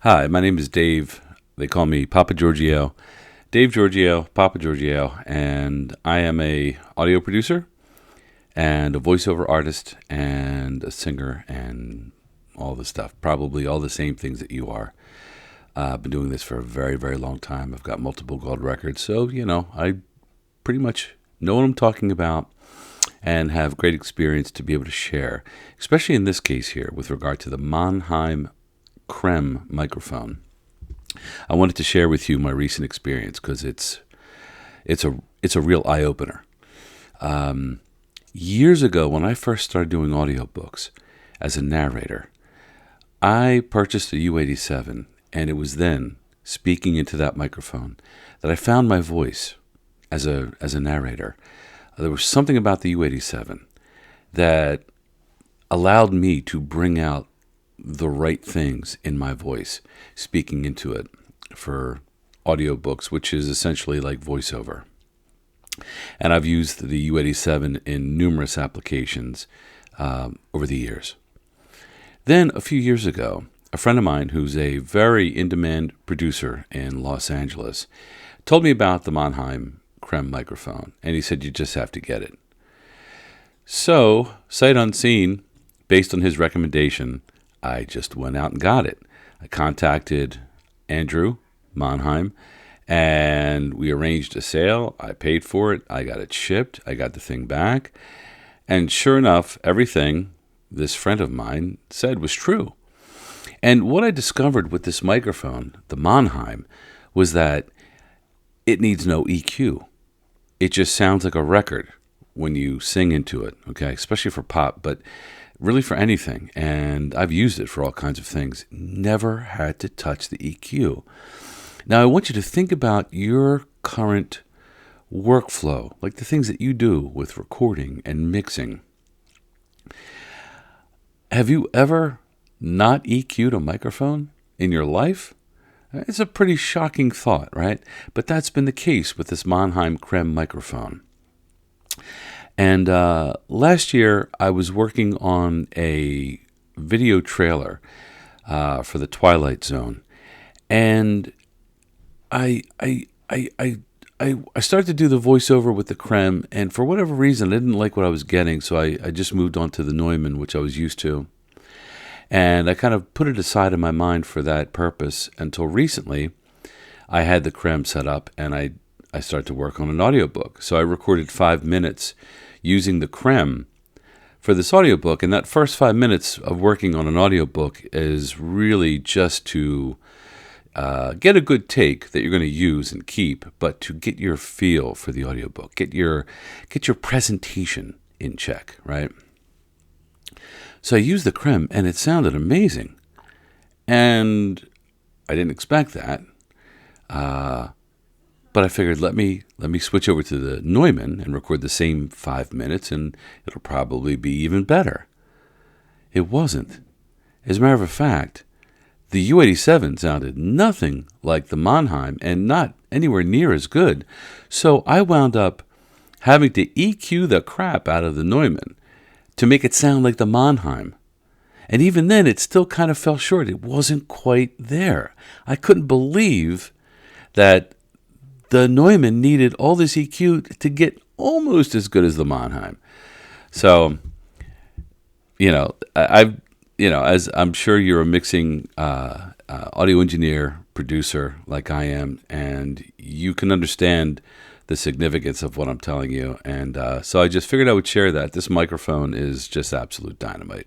Hi, my name is Dave. They call me Papa Giorgio. Dave Giorgio, Papa Giorgio, and I am a audio producer and a voiceover artist and a singer and all the stuff. Probably all the same things that you are. I've been doing this for a very, very long time. I've got multiple gold records, so, I pretty much know what I'm talking about and have great experience to be able to share, especially in this case here with regard to the Monheim Crème microphone. I wanted to share with you my recent experience because it's a real eye opener. Years ago, when I first started doing audiobooks as a narrator, I purchased a u87, and it was then speaking into that microphone that I found my voice as a narrator. There was something about the u87 that allowed me to bring out the right things in my voice, speaking into it for audiobooks, which is essentially like voiceover. And I've used the u87 in numerous applications over the years. Then a few years ago, a friend of mine who's a very in-demand producer in Los Angeles told me about the Monheim Crème microphone, and he said, you just have to get it. So, sight unseen, based on his recommendation, I just went out and got it. I contacted Andrew Monheim, and we arranged a sale. I paid for it. I got it shipped. I got the thing back. And sure enough, everything this friend of mine said was true. And what I discovered with this microphone, the Monheim, was that it needs no EQ. It just sounds like a record when you sing into it, okay, especially for pop, but really for anything. And I've used it for all kinds of things. Never had to touch the EQ. Now, I want you to think about your current workflow, like the things that you do with recording and mixing. Have you ever not EQ'd a microphone in your life? It's a pretty shocking thought, right? But that's been the case with this Monheim Crème microphone. And last year, I was working on a video trailer for the Twilight Zone, and I started to do the voiceover with the Crème, and for whatever reason, I didn't like what I was getting, so I just moved on to the Neumann, which I was used to. And I kind of put it aside in my mind for that purpose until recently. I had the Crème set up, and I started to work on an audiobook. So I recorded 5 minutes using the Crème for this audiobook. And that first 5 minutes of working on an audiobook is really just to get a good take that you're going to use and keep, but to get your feel for the audiobook, get your presentation in check, right? So I used the Crème, and it sounded amazing. And I didn't expect that. But I figured, let me switch over to the Neumann and record the same 5 minutes, and it'll probably be even better. It wasn't. As a matter of fact, the u87 sounded nothing like the Monheim and not anywhere near as good. So I wound up having to EQ the crap out of the Neumann to make it sound like the Monheim. And even then, it still kind of fell short. It wasn't quite there. I couldn't believe that the Neumann needed all this EQ to get almost as good as the Monheim. So, as I'm sure you're a mixing audio engineer, producer like I am, and you can understand the significance of what I'm telling you. And so I just figured I would share that. This microphone is just absolute dynamite.